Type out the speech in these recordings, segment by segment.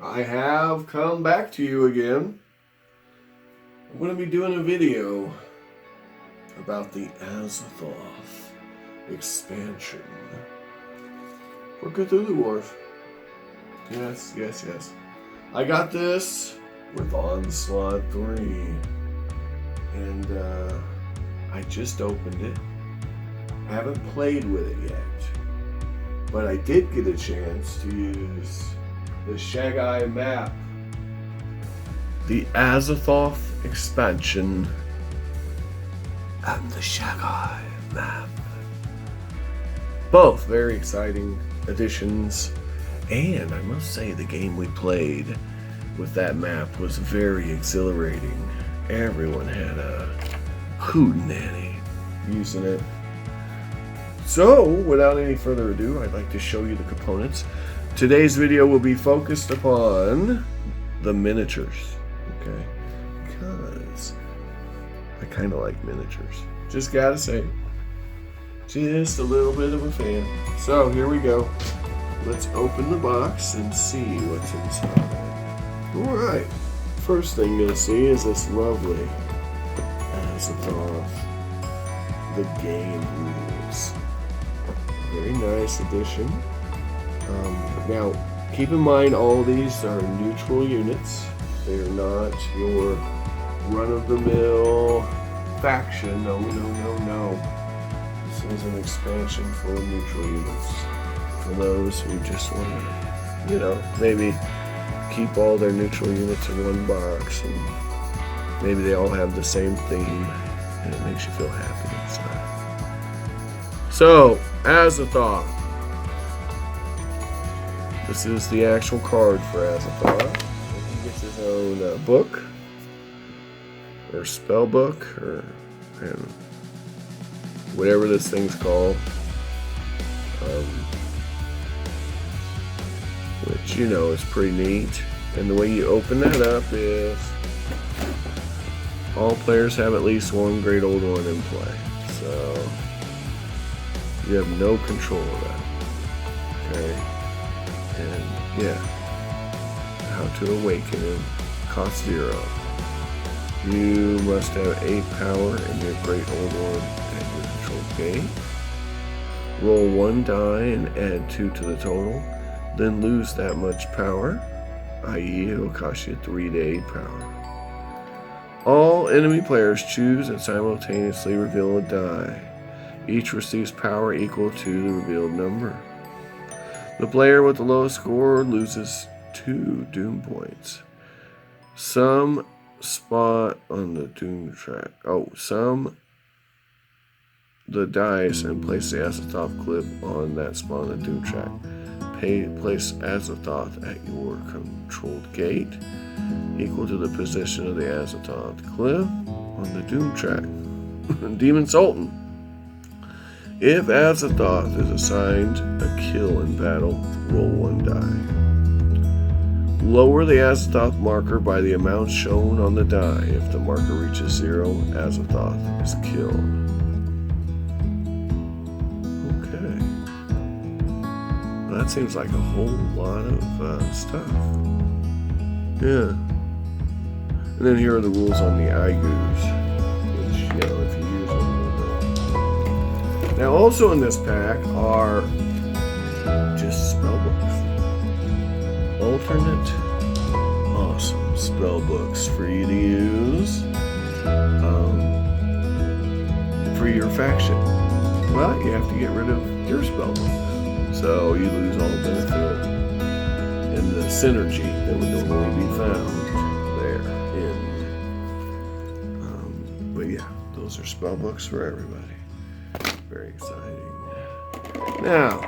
I have come back to you again. I'm going to be doing a video about the Azathoth expansion for Cthulhu Wars. Yes. I got this with Onslaught 3, and I just opened it. I haven't played with it yet, but I did get a chance to use the Shagai map, the Azathoth expansion, and the Shagai map. Both very exciting additions, and I must say the game we played with that map was very exhilarating. Everyone had a hootenanny using it. So, without any further ado, I'd like to show you the components. Today's video will be focused upon the miniatures, okay? Because I kind of like miniatures. Just gotta say, just a little bit of a fan. So, here we go. Let's open the box and see what's inside. Alright, first thing you'll see is this lovely Azathoth, the game rules. Very nice addition. Now, keep in mind all these are neutral units. They are not your run-of-the-mill faction. No. This is an expansion for neutral units. For those who just want to, maybe keep all their neutral units in one box, and maybe they all have the same theme, and it makes you feel happy inside. So, Azathoth. This is the actual card for Azathoth. He gets his own book, or spell book, and whatever this thing's called. Which, is pretty neat. And the way you open that up is all players have at least one Great Old One in play. So you have no control of that. Okay? And yeah, how to awaken him costs 0. You must have 8 power in your Great Old One at your control gate. Roll 1 die and add 2 to the total. Then lose that much power, i.e. it will cost you 3 to 8 power. All enemy players choose and simultaneously reveal a die. Each receives power equal to the revealed number. The player with the lowest score loses 2 doom points. Some spot on the doom track. The dice and place the Azathoth clip on that spot on the doom track. Place Azathoth at your controlled gate, equal to the position of the Azathoth clip on the doom track. Demon Sultan. If Azathoth is assigned a kill in battle, roll 1 die. Lower the Azathoth marker by the amount shown on the die. If the marker reaches 0, Azathoth is killed. That seems like a whole lot of stuff. Yeah. And then here are the rules on the Igus, which, if you use them, you'll know. Now, also in this pack are just spellbooks. Alternate, awesome spellbooks for you to use for your faction. Well, you have to get rid of your spellbook. So you lose all benefit and the synergy that would normally be found there but yeah, those are spell books for everybody. Very exciting. Now,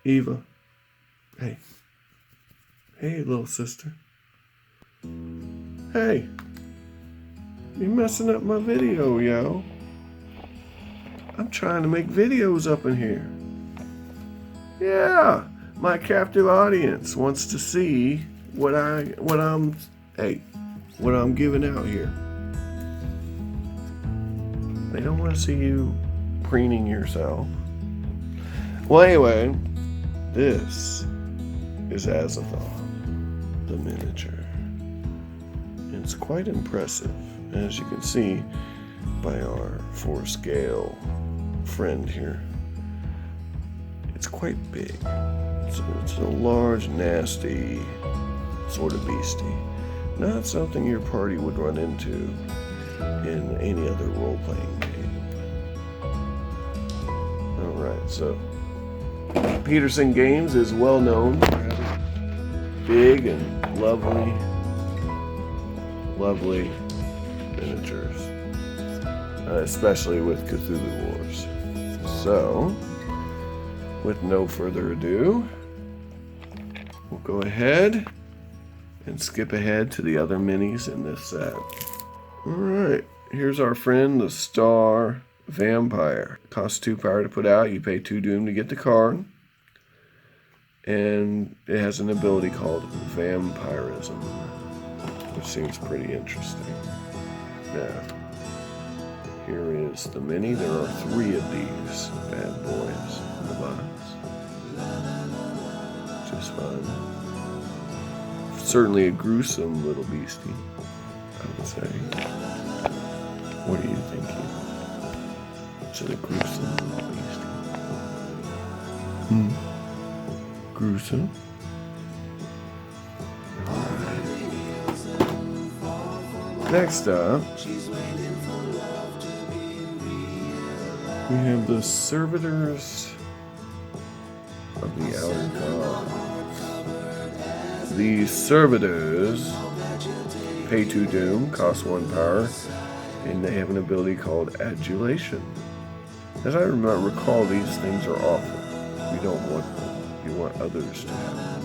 Eva. Hey, little sister. Hey, you're messing up my video, yo. I'm trying to make videos up in here. Yeah, my captive audience wants to see what I'm giving out here. They don't want to see you preening yourself. Well, anyway, this is Azathoth, the miniature. It's quite impressive, as you can see by our 4-scale friend here. It's quite big. It's a large, nasty sort of beastie. Not something your party would run into in any other role-playing game. Alright, so Peterson Games is well known for having big and lovely miniatures, especially with Cthulhu Wars. So, with no further ado, we'll go ahead and skip ahead to the other minis in this set. Alright, here's our friend, the Star Vampire. Costs 2 power to put out. You pay 2 doom to get the card. And it has an ability called Vampirism, which seems pretty interesting. Now, here is the mini. There are 3 of these bad boys in the box. Which is fun. Certainly a gruesome little beastie, I would say. What are you thinking? Is it a gruesome little beastie? Gruesome? Alright. Next up, we have the Servitors of the Outer Gods. The Servitors pay 2 doom, cost 1 power, and they have an ability called Adulation. As I recall, these things are awful. You don't want them. You want others to have them,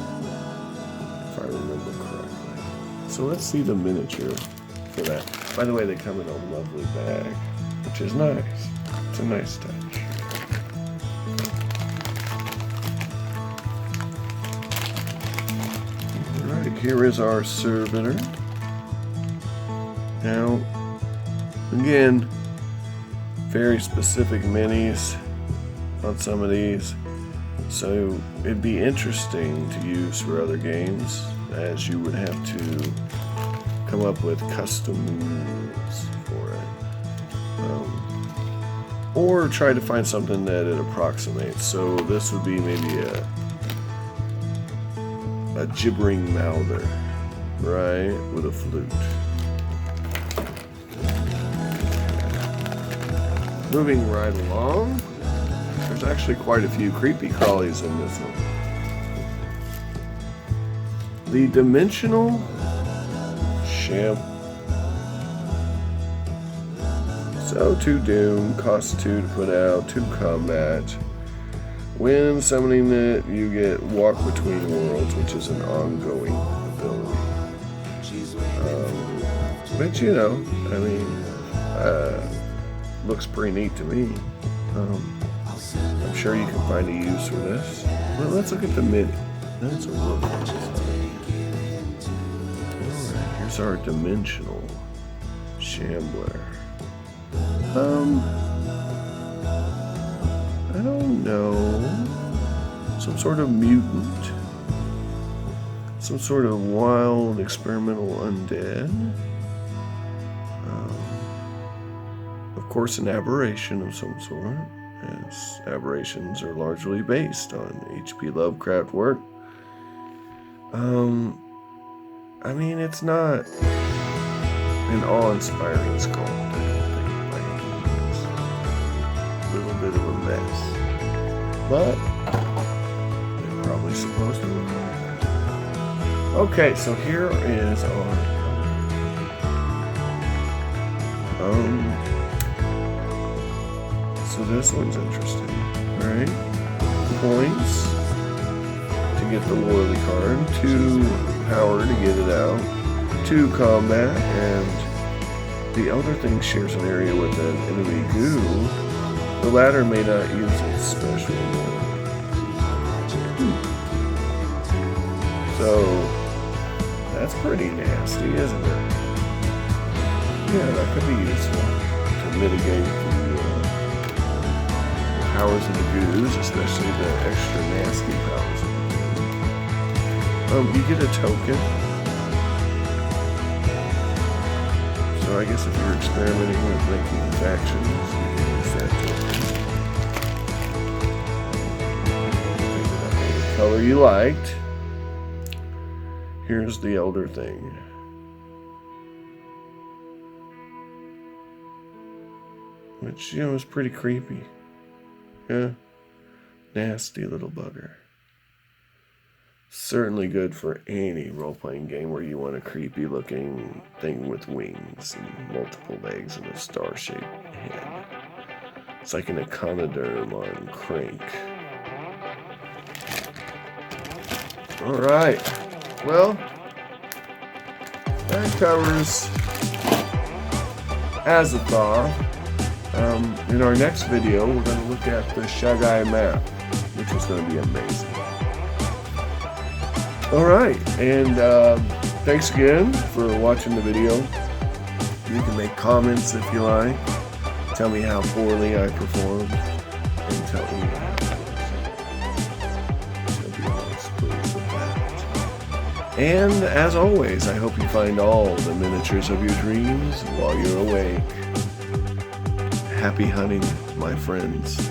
if I remember correctly. So let's see the miniature for that. By the way, they come in a lovely bag, which is nice. It's a nice touch. Alright, here is our Servitor. Now, again, very specific minis on some of these. So it'd be interesting to use for other games, as you would have to come up with custom rules for it. Or try to find something that it approximates. So this would be maybe a gibbering mouther, right? With a flute. Moving right along. There's actually quite a few creepy crawlies in this one. The Dimensional Sham. So 2 doom, costs 2 to put out, 2 combat. When summoning it, you get Walk Between Worlds, which is an ongoing ability. But you know, I mean, looks pretty neat to me. I'm sure you can find a use for this. Well, let's look at the mini. That's a real cool design. Alright, here's our Dimensional Shambler. I don't know. Some sort of mutant. Some sort of wild experimental undead. Of course, an aberration of some sort, as aberrations are largely based on H.P. Lovecraft work. I mean, it's not an awe-inspiring sculpt, I don't think, by any means. A little bit of a mess. But they're probably supposed to look like that. Okay, so here is our so this one's interesting, right? Points to get the Loyalty card, 2 power to get it out, 2 combat, and the other thing shares an area with an enemy goo. The latter may not use its special ability. So that's pretty nasty, isn't it? Yeah, that could be useful to mitigate the powers of the goos, especially the extra nasty powers of the goo. You get a token. So I guess if you're experimenting with making factions, you can use that token. The color you liked. Here's the elder thing. Which, you know, is pretty creepy. Yeah. Nasty little bugger. Certainly good for any role-playing game where you want a creepy-looking thing with wings and multiple legs and a star-shaped head. It's like an echinoderm on crank. Alright. Well, that covers Azathoth. In our next video, we're going to look at the Shagai map, which is going to be amazing. Alright, and thanks again for watching the video. You can make comments if you like. Tell me how poorly I performed. And tell me how I'll be most pleased with that. And as always, I hope you find all the miniatures of your dreams while you're awake. Happy hunting, my friends.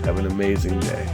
Have an amazing day.